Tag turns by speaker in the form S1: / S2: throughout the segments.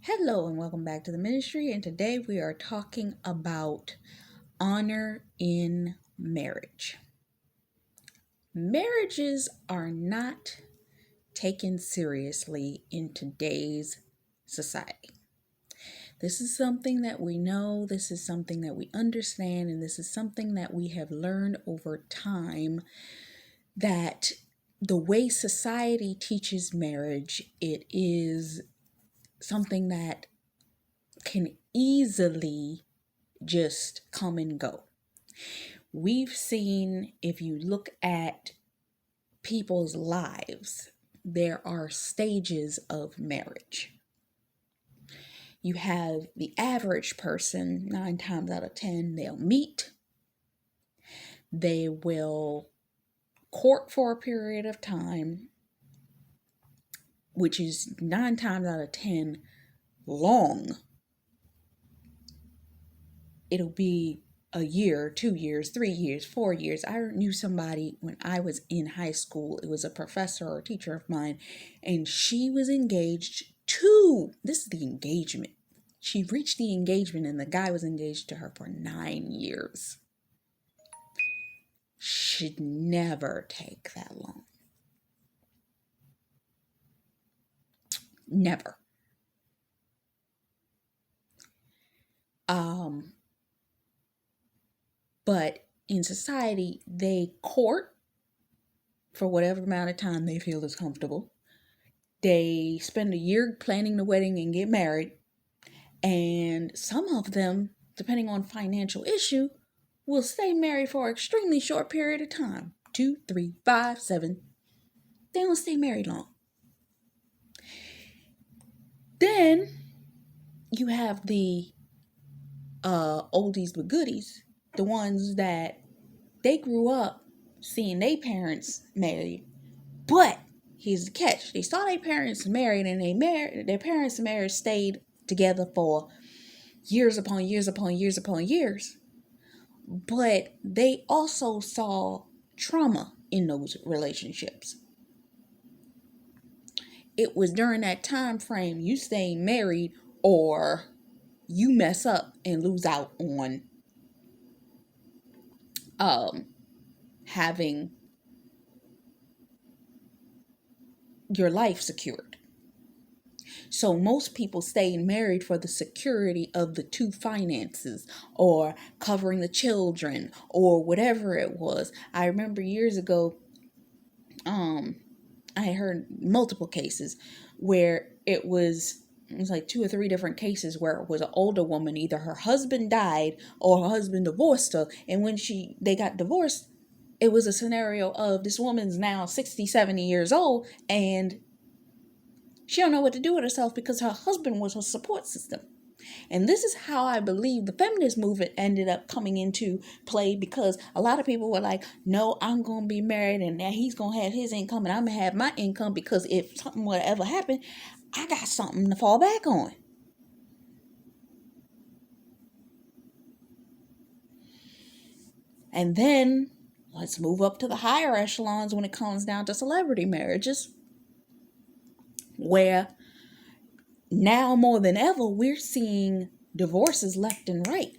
S1: Hello and welcome back to the ministry. And today we are talking about honor in marriage. Marriages are not taken seriously in today's society. This is something that we know, this is something that we understand, and this is something that we have learned over time that the way society teaches marriage, it is something that can easily just come and go. We've seen, if you look at people's lives, there are stages of marriage. You have the average person, 9 times out of 10, they'll meet, they will court for a period of time, which is 9 times out of 10 long. It'll be a year, 2 years, 3 years, 4 years. I knew somebody when I was in high school. It was a professor or a teacher of mine, and she was engaged to, this is the engagement. She reached the engagement, and the guy was engaged to her for 9 years. Should never take that long. Never. But in society, they court for whatever amount of time they feel is comfortable. They spend a year planning the wedding and get married. And some of them, depending on financial issue, will stay married for an extremely short period of time. 2, 3, 5, 7. They don't stay married long. Then you have the oldies but goodies. The ones that they grew up seeing their parents married. But here's the catch. They saw their parents married, and their parents' marriage stayed together for years upon years upon years upon years. But they also saw trauma in those relationships. It was during that time frame you stay married or you mess up and lose out on having your life secured. So most people stay married for the security of the two finances or covering the children or whatever it was. I remember years ago, I heard multiple cases where it was like 2 or 3 different cases where it was an older woman. Either her husband died or her husband divorced her. And when they got divorced, it was a scenario of this woman's now 60, 70 years old and she don't know what to do with herself because her husband was her support system. And this is how I believe the feminist movement ended up coming into play, because a lot of people were like, no, I'm going to be married and now he's going to have his income and I'm going to have my income, because if something would ever happen, I got something to fall back on. And then let's move up to the higher echelons when it comes down to celebrity marriages, where now more than ever, we're seeing divorces left and right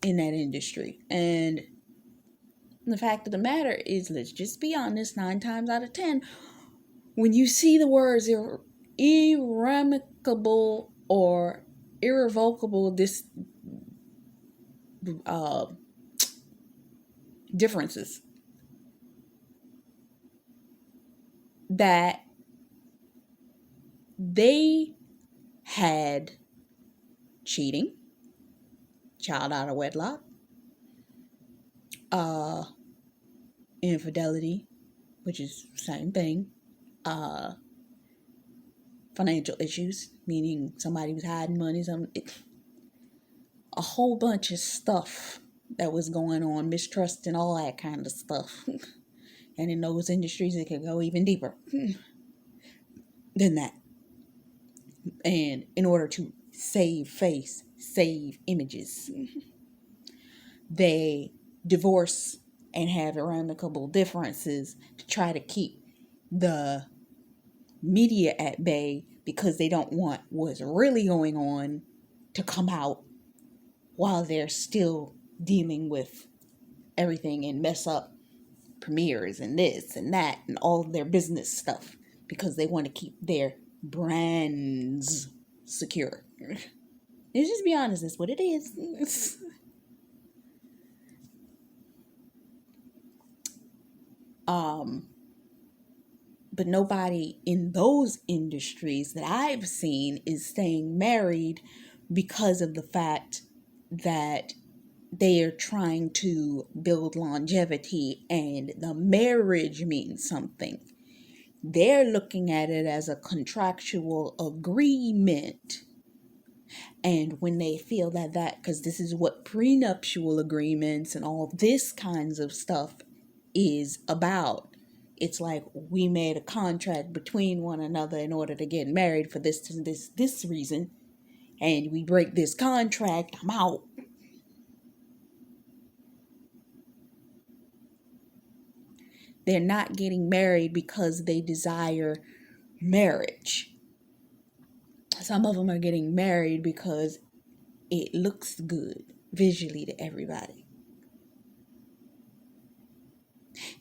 S1: in that industry. And the fact of the matter is, let's just be honest, 9 times out of 10, when you see the words irremediable or irrevocable differences, that they had cheating, child out of wedlock, infidelity, which is the same thing, financial issues, meaning somebody was hiding money, a whole bunch of stuff that was going on, mistrust and all that kind of stuff. And in those industries, it could go even deeper than that. And in order to save face, save images, they divorce and have amicable differences to try to keep the media at bay because they don't want what's really going on to come out while they're still dealing with everything and mess up premieres and this and that and all their business stuff because they want to keep their brands secure. Let's just be honest, that's what it is. But nobody in those industries that I've seen is staying married because of the fact that they are trying to build longevity and the marriage means something. They're looking at it as a contractual agreement. And when they feel that, because this is what prenuptial agreements and all this kinds of stuff is about. It's like we made a contract between one another in order to get married for this reason. And we break this contract, I'm out. They're not getting married because they desire marriage. Some of them are getting married because it looks good visually to everybody.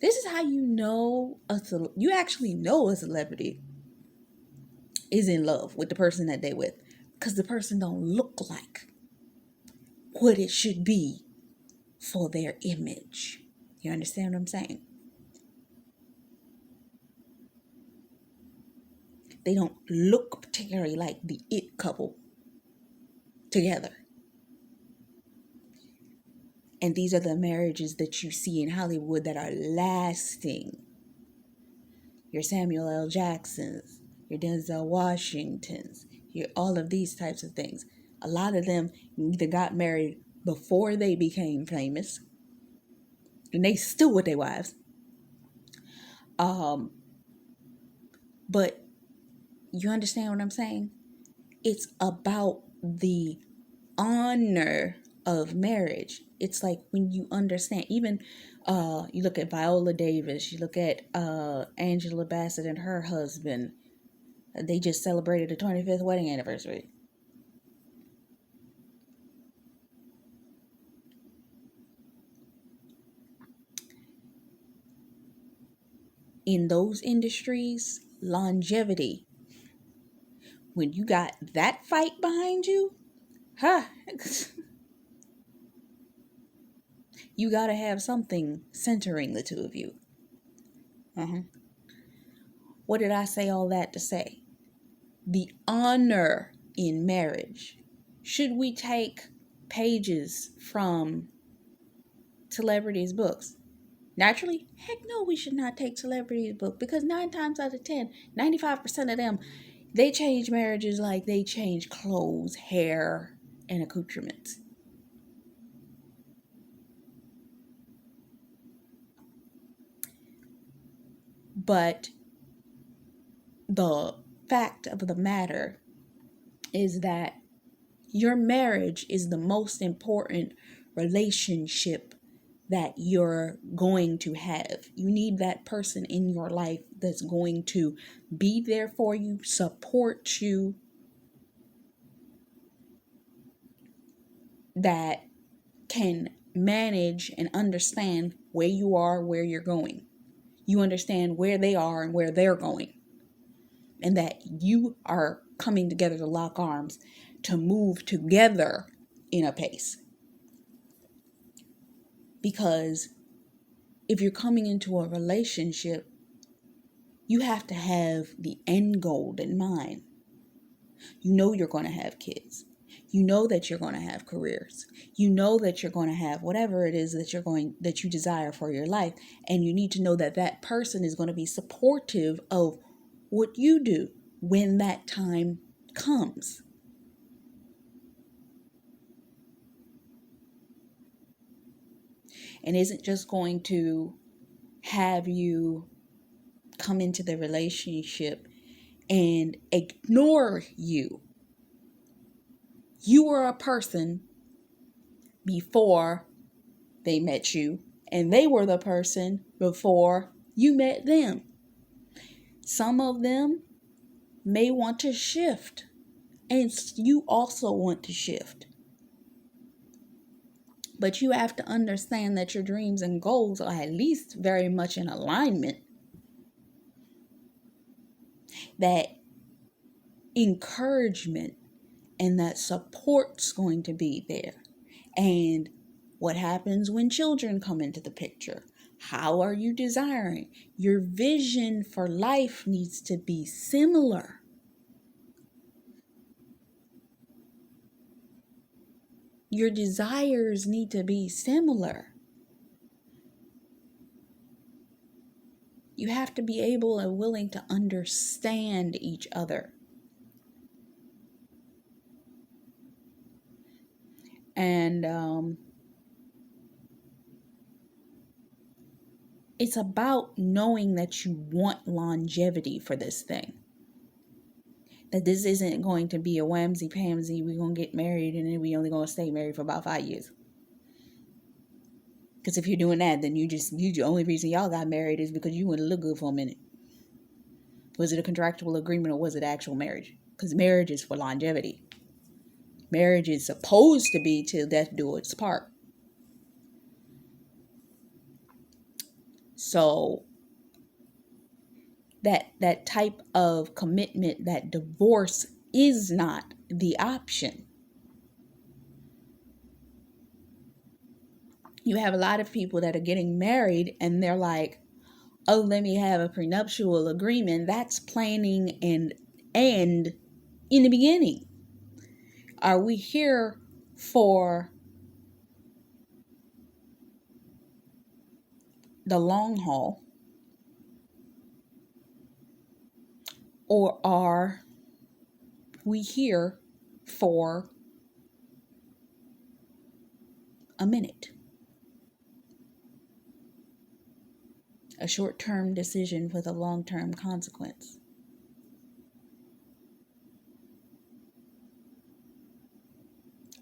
S1: This is how you actually know a celebrity is in love with the person that they're with, because the person don't look like what it should be for their image. You understand what I'm saying? They don't look particularly like the it couple together. And these are the marriages that you see in Hollywood that are lasting. Your Samuel L. Jacksons, your Denzel Washingtons, your all of these types of things. A lot of them either got married before they became famous, and they still with their wives. But you understand what I'm saying? It's about the honor of marriage. It's like when you understand, even you look at Viola Davis, you look at Angela Bassett and her husband. They just celebrated the 25th wedding anniversary. In those industries, longevity, when you got that fight behind you, you got to have something centering the two of you. What did I say all that to say? The honor in marriage. Should we take pages from celebrities' books? Naturally, heck no, we should not take celebrities' book, because 9 times out of 10, 95% of them, they change marriages like they change clothes, hair, and accoutrements. But the fact of the matter is that your marriage is the most important relationship that you're going to have. You need that person in your life that's going to be there for you, support you, that can manage and understand where you are, where you're going. You understand where they are and where they're going. And that you are coming together to lock arms, to move together in a pace. Because if you're coming into a relationship, you have to have the end goal in mind. You know you're going to have kids. You know that you're going to have careers. You know that you're going to have whatever it is that you desire for your life. And you need to know that that person is going to be supportive of what you do when that time comes. And isn't just going to have you come into the relationship and ignore you. You were a person before they met you, and they were the person before you met them. Some of them may want to shift, and you also want to shift. But you have to understand that your dreams and goals are at least very much in alignment. That encouragement and that support's going to be there. And what happens when children come into the picture? How are you desiring? Your vision for life needs to be similar. Your desires need to be similar. You have to be able and willing to understand each other. And it's about knowing that you want longevity for this thing. That this isn't going to be a whamsy-pamsy, we're going to get married and then we only going to stay married for about 5 years. Because if you're doing that, then the only reason y'all got married is because you wouldn't look good for a minute. Was it a contractual agreement or was it actual marriage? Because marriage is for longevity. Marriage is supposed to be till death do its part. So that type of commitment, that divorce is not the option. You have a lot of people that are getting married and they're like, oh, let me have a prenuptial agreement. That's planning and in the beginning. Are we here for the long haul? Or are we here for a minute? A short-term decision with a long-term consequence.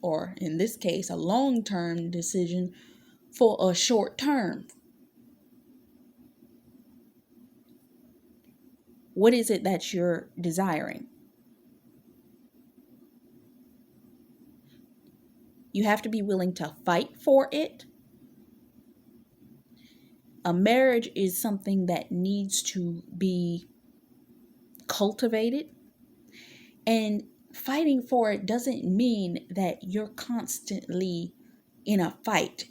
S1: Or in this case, a long-term decision for a short term. What is it that you're desiring? You have to be willing to fight for it. A marriage is something that needs to be cultivated. And fighting for it doesn't mean that you're constantly in a fight.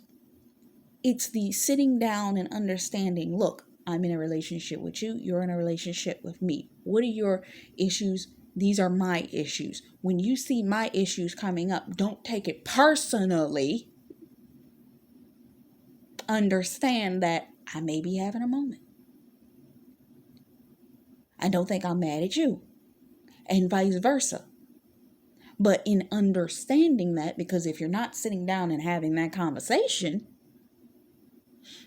S1: It's the sitting down and understanding, look, I'm in a relationship with you. You're in a relationship with me. What are your issues? These are my issues. When you see my issues coming up, don't take it personally. Understand that I may be having a moment. I don't think I'm mad at you. And vice versa. But in understanding that, because if you're not sitting down and having that conversation,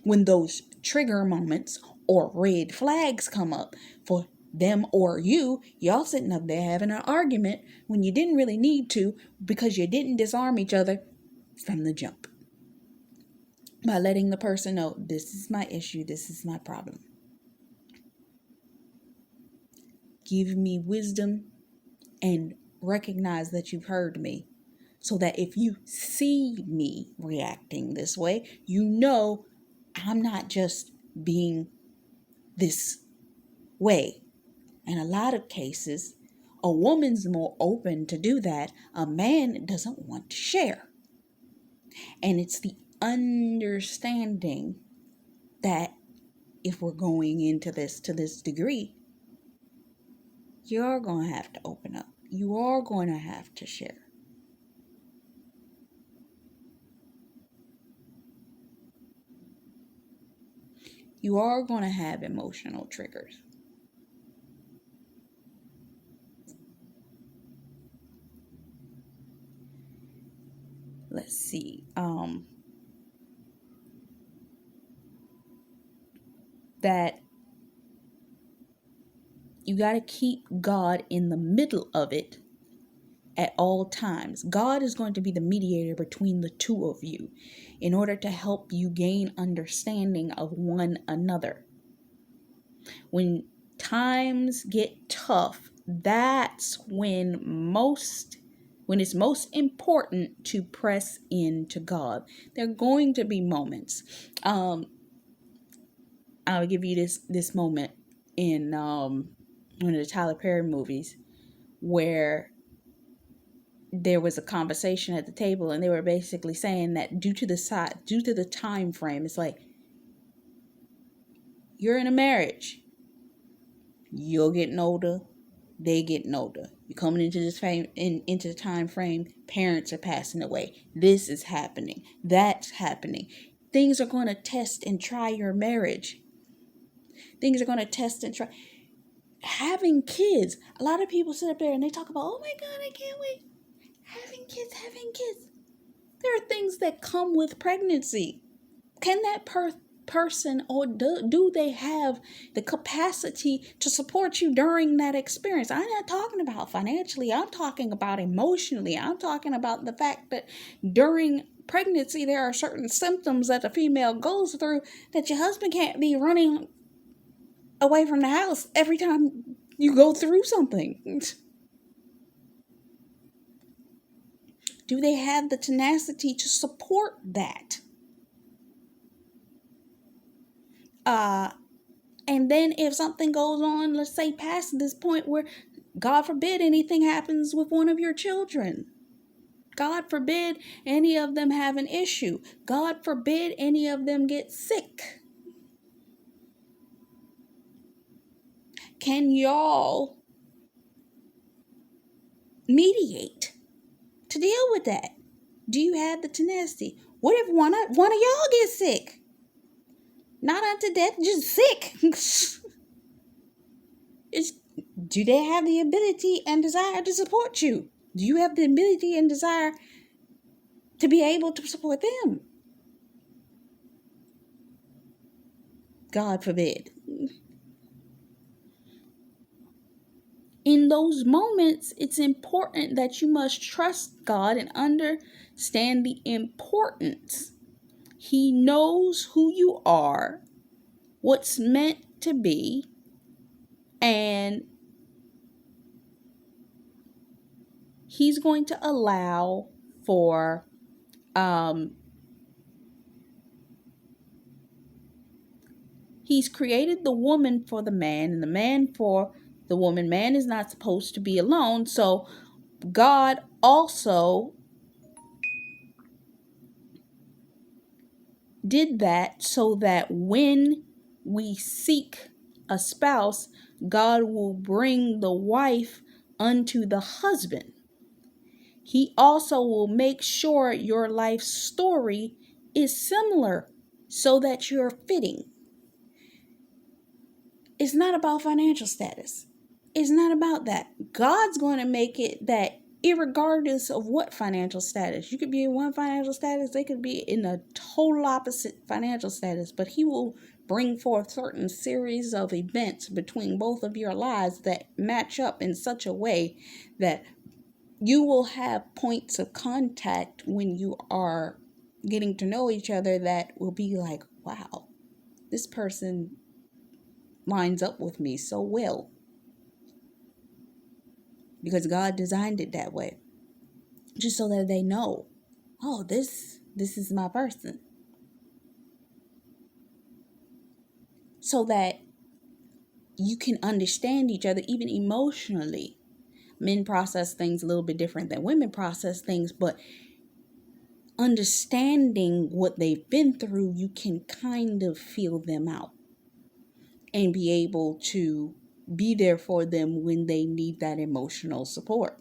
S1: when those trigger moments or red flags come up for them or you, y'all sitting up there having an argument when you didn't really need to because you didn't disarm each other from the jump. By letting the person know, this is my issue, this is my problem. Give me wisdom and recognize that you've heard me, so that if you see me reacting this way, you know I'm not just being this way. In a lot of cases, a woman's more open to do that. A man doesn't want to share. And it's the understanding that if we're going into this to this degree, you're going to have to open up. You are going to have to share. You are going to have emotional triggers. Let's see. That you got to keep God in the middle of it at all times. God is going to be the mediator between the two of you in order to help you gain understanding of one another. When times get tough, that's when it's most important to press into God. There are going to be moments. I'll give you this moment in one of the Tyler Perry movies where there was a conversation at the table, and they were basically saying that due to the time frame, it's like, you're in a marriage, you're getting older, they getting older. You're coming into into the time frame. Parents are passing away. This is happening. That's happening. Things are going to test and try your marriage. Things are going to test and try. Having kids. A lot of people sit up there and they talk about, oh my God, I can't wait. Having kids. There are things that come with pregnancy. Can that person, or do they have the capacity to support you during that experience? I'm not talking about financially. I'm talking about emotionally. I'm talking about the fact that during pregnancy, there are certain symptoms that the female goes through that your husband can't be running away from the house every time you go through something. Do they have the tenacity to support that? And then if something goes on, let's say past this point where, God forbid, anything happens with one of your children. God forbid any of them have an issue. God forbid any of them get sick. Can y'all mediate to deal with that? Do you have the tenacity? What if one of y'all gets sick? Not unto death, just sick. Do they have the ability and desire to support you? Do you have the ability and desire to be able to support them? God forbid. In those moments, it's important that you must trust God and understand the importance. He knows who you are, what's meant to be, and He's going to allow for He's created the woman for the man and the man for the woman. Man is not supposed to be alone. So God also did that so that when we seek a spouse, God will bring the wife unto the husband. He also will make sure your life story is similar so that you're fitting. It's not about financial status. It's not about that. God's going to make it that irregardless of what financial status, you could be in one financial status, they could be in a total opposite financial status, but He will bring forth certain series of events between both of your lives that match up in such a way that you will have points of contact when you are getting to know each other that will be like, wow, this person lines up with me so well. Because God designed it that way. Just so that they know, oh, this is my person. So that you can understand each other even emotionally. Men process things a little bit different than women process things, but understanding what they've been through, you can kind of feel them out and be able to be there for them when they need that emotional support.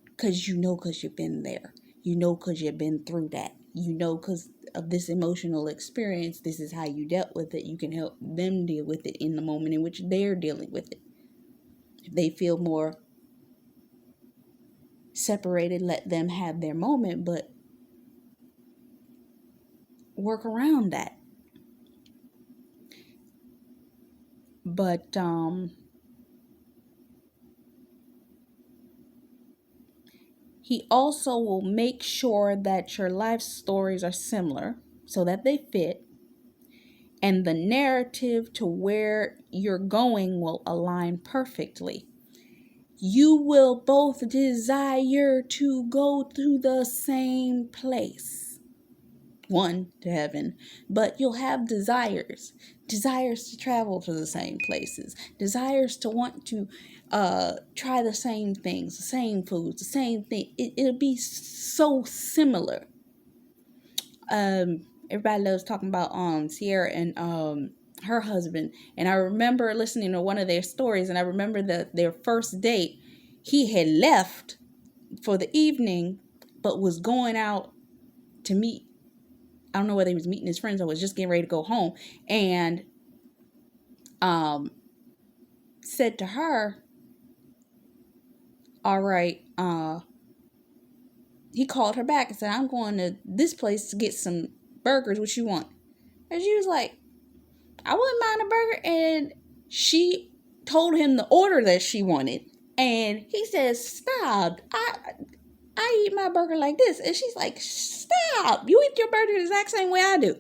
S1: Because you've been there. Because you've been through that. Because of this emotional experience, this is how you dealt with it. You can help them deal with it in the moment in which they're dealing with it. If they feel more separated, let them have their moment, but work around that. But He also will make sure that your life stories are similar so that they fit, and the narrative to where you're going will align perfectly. you will both desire to go to the same place, one, to heaven, but you'll have desires to travel to the same places, desires to want to try the same things, the same foods, the same thing. It'll be so similar. Everybody loves talking about Sierra and her husband, and I remember listening to one of their stories, and I remember that their first date, he had left for the evening but was going out to meet, I don't know whether he was meeting his friends or was just getting ready to go home, and said to her, all right, he called her back and said, I'm going to this place to get some burgers, what you want? And she was like, I wouldn't mind a burger. And she told him the order that she wanted, and he says, stop, I eat my burger like this. And she's like, stop, you eat your burger the exact same way I do.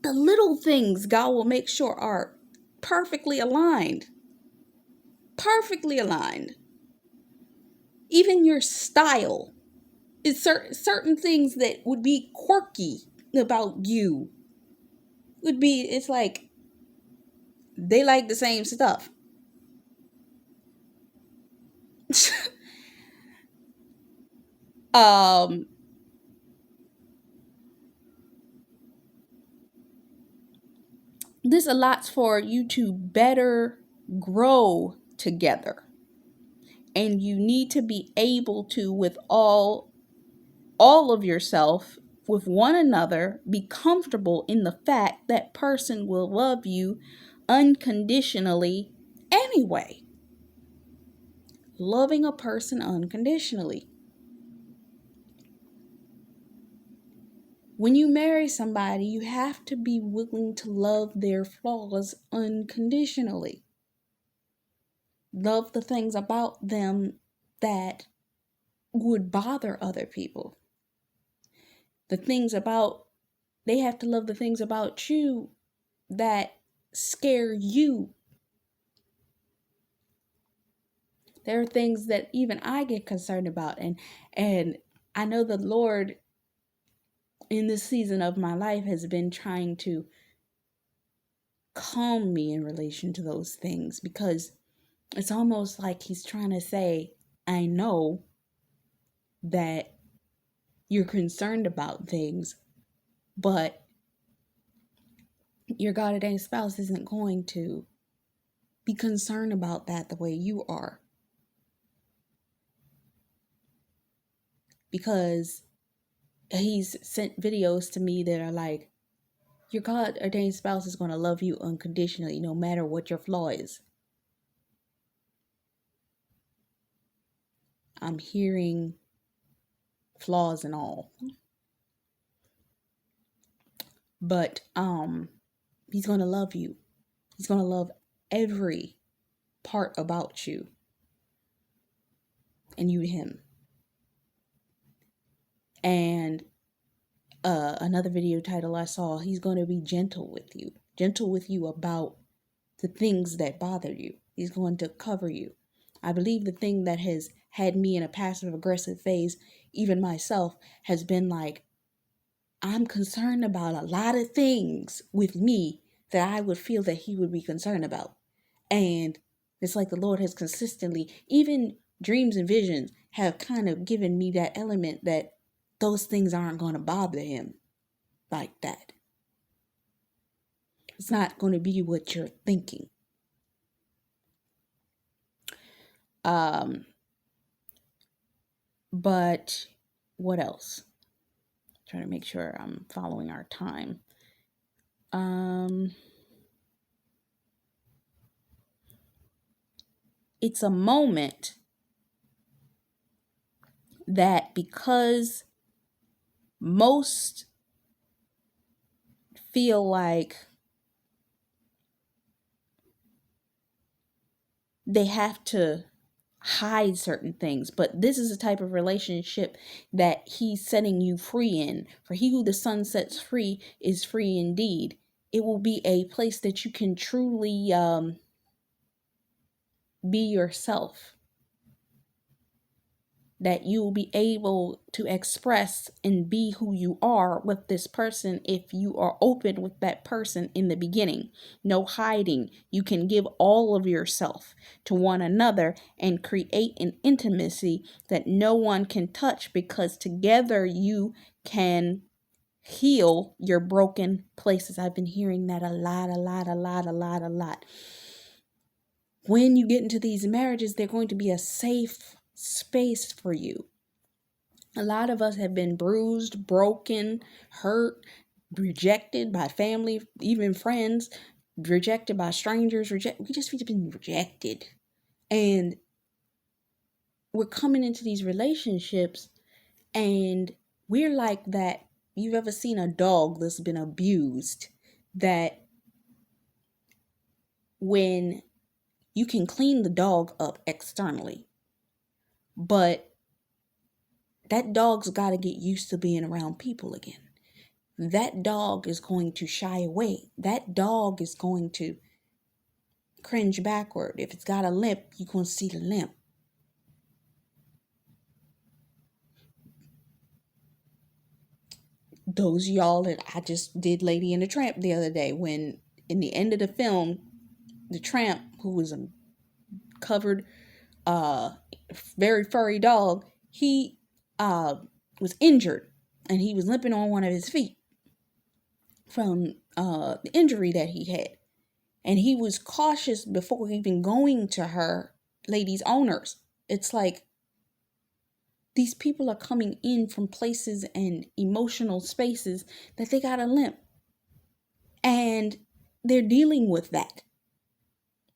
S1: The little things God will make sure are perfectly aligned. Perfectly aligned. Even your style is certain things that would be quirky about you. It's like they like the same stuff. This allots for you to better grow together. And you need to be able to, with all of yourself, with one another, be comfortable in the fact that person will love you unconditionally anyway. Loving a person unconditionally. When you marry somebody, you have to be willing to love their flaws unconditionally. Love the things about them that would bother other people. They have to love the things about you that scare you. There are things that even I get concerned about, and I know the Lord in this season of my life has been trying to calm me in relation to those things, because it's almost like he's trying to say, I know that you're concerned about things, but your God ordained spouse isn't going to be concerned about that the way you are. Because he's sent videos to me that are like, your God ordained spouse is going to love you unconditionally no matter what your flaw is. I'm hearing flaws and all. But he's going to love you. He's going to love every part about you. And you him. And another video title I saw, he's going to be gentle with you about the things that bother you. He's going to cover you. I believe the thing that has had me in a passive aggressive phase, even myself, has been like, I'm concerned about a lot of things with me that I would feel that he would be concerned about. And it's like the Lord has consistently, even dreams and visions have kind of given me that element that those things aren't going to bother him like that. It's not going to be what you're thinking. But what else? Trying to make sure I'm following our time. It's a moment that, because most feel like they have to hide certain things, but this is a type of relationship that he's setting you free in. For he who the Son sets free is free indeed. It will be a place that you can truly be yourself, that you will be able to express and be who you are with this person if you are open with that person in the beginning. No hiding. You can give all of yourself to one another and create an intimacy that no one can touch, because together you can heal your broken places. I've been hearing that a lot. When you get into these marriages, they're going to be a safe space for you. A lot of us have been bruised, broken, hurt, rejected by family, even friends, rejected by strangers, we've just been rejected. And we're coming into these relationships and we're like that. You've ever seen a dog that's been abused, that when you can clean the dog up externally, but that dog's got to get used to being around people again. That dog is going to shy away. That dog is going to cringe backward. If it's got a limp, you're going to see the limp. Those of y'all that I just did Lady and the Tramp the other day, when in the end of the film, the tramp, who was a covered, very furry dog, he was injured and he was limping on one of his feet from the injury that he had. And he was cautious before even going to her lady's owners. It's like these people are coming in from places and emotional spaces that they got a limp. And they're dealing with that.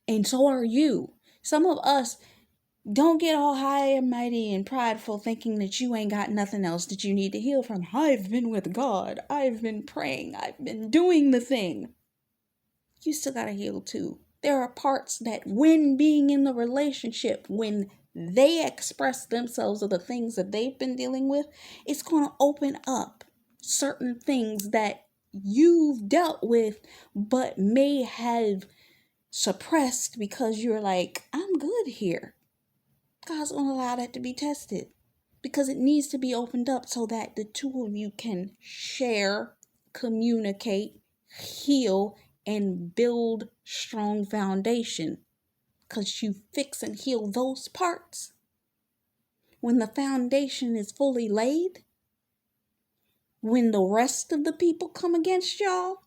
S1: And so are you. Some of us don't get all high and mighty and prideful thinking that you ain't got nothing else that you need to heal from. I've been with God. I've been praying. I've been doing the thing. You still got to heal too. There are parts that when being in the relationship, when they express themselves of the things that they've been dealing with, it's going to open up certain things that you've dealt with but may have suppressed because you're like, I'm good here. God's going to allow that to be tested because it needs to be opened up so that the two of you can share, communicate, heal, and build strong foundation, because you fix and heal those parts. When the foundation is fully laid, when the rest of the people come against y'all,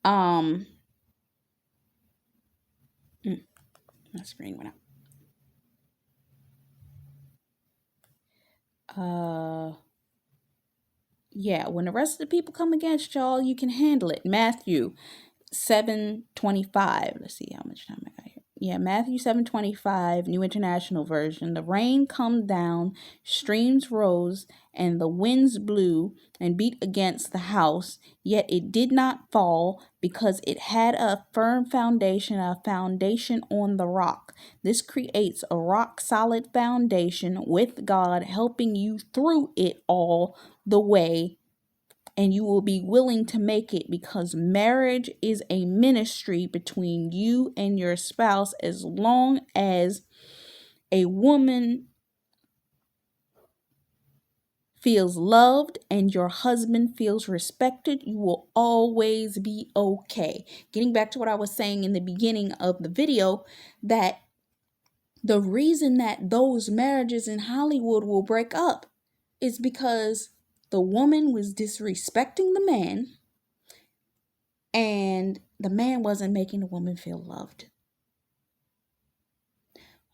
S1: my screen went out. Yeah, when the rest of the people come against y'all, you can handle it. Matthew 7:25. Let's see how much time I got here. Yeah, Matthew 7:25, New International Version. The rain come down, streams rose, and the winds blew and beat against the house, yet it did not fall because it had a firm foundation, a foundation on the rock. This creates a rock solid foundation with God helping you through it all the way, and you will be willing to make it, because marriage is a ministry between you and your spouse. As long as a woman feels loved and your husband feels respected, you will always be okay. Getting back to what I was saying in the beginning of the video, that the reason that those marriages in Hollywood will break up is because the woman was disrespecting the man and the man wasn't making the woman feel loved.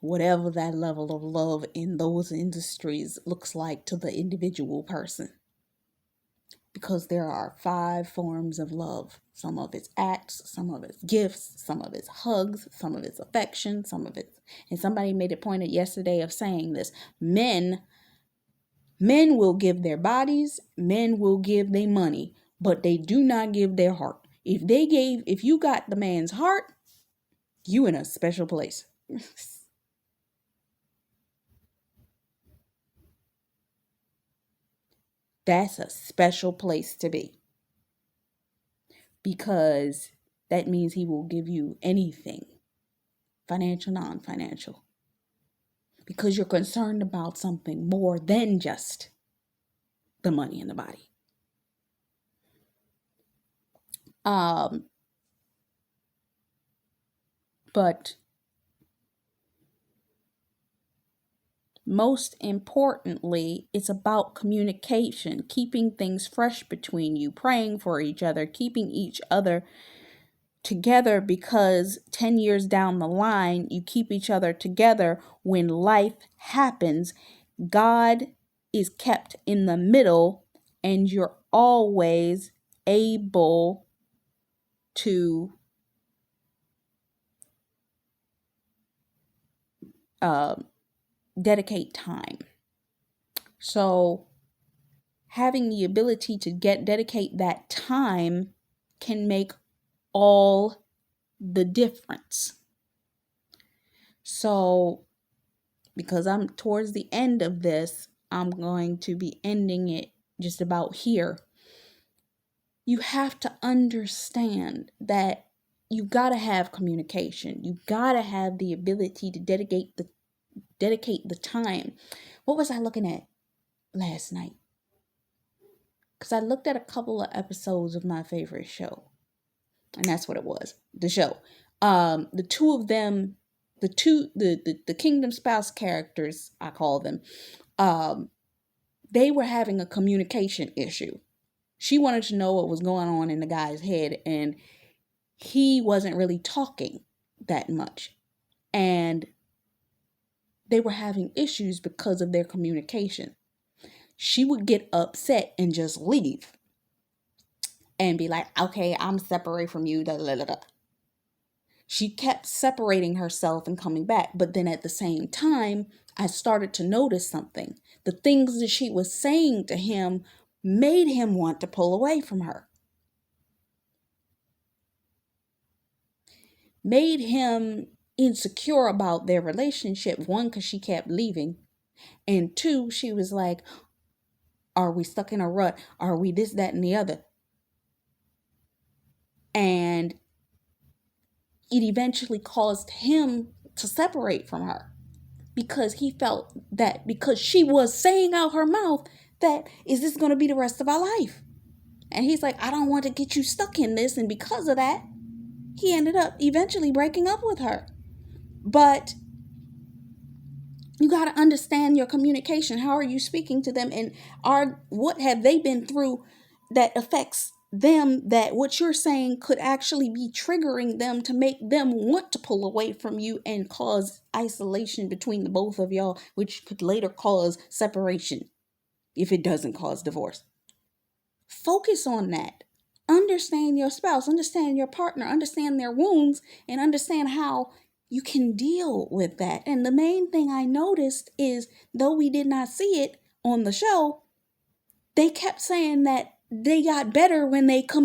S1: Whatever that level of love in those industries looks like to the individual person. Because there are 5 forms of love. Some of it's acts, some of it's gifts, some of it's hugs, some of it's affection, some of it's, and somebody made a point yesterday of saying this, men will give their bodies, men will give their money, but they do not give their heart. If you got the man's heart, you in a special place. That's a special place to be. Because that means he will give you anything, financial, non-financial, because you're concerned about something more than just the money in the body. But most importantly, it's about communication, keeping things fresh between you, praying for each other, keeping each other together, because 10 years down the line, you keep each other together when life happens. God is kept in the middle, and you're always able to dedicate time. So having the ability to dedicate that time can make all the difference. So because I'm towards the end of this, I'm going to be ending it just about here. You have to understand that you got to have communication. You got to have the ability to dedicate the time. What was I looking at last night? Because I looked at a couple of episodes of my favorite show, and that's what it was, the show. The two of them, the Kingdom Spouse characters, I call them, they were having a communication issue. She wanted to know what was going on in the guy's head, and he wasn't really talking that much. And they were having issues because of their communication. She would get upset and just leave and be like, okay, I'm separate from you. Da, da, da, da. She kept separating herself and coming back. But then at the same time, I started to notice something. The things that she was saying to him made him want to pull away from her. Made him insecure about their relationship. One, because she kept leaving. And two, she was like, are we stuck in a rut? Are we this, that, and the other? And it eventually caused him to separate from her, because he felt that because she was saying out her mouth that, is this going to be the rest of our life? And he's like, I don't want to get you stuck in this. And because of that, he ended up eventually breaking up with her. But you got to understand your communication. How are you speaking to them? And what have they been through that affects them, that what you're saying could actually be triggering them to make them want to pull away from you and cause isolation between the both of y'all, which could later cause separation if it doesn't cause divorce. Focus on that. Understand your spouse, understand your partner, understand their wounds, and understand how you can deal with that. And the main thing I noticed is, though we did not see it on the show, they kept saying that they got better when they communicated.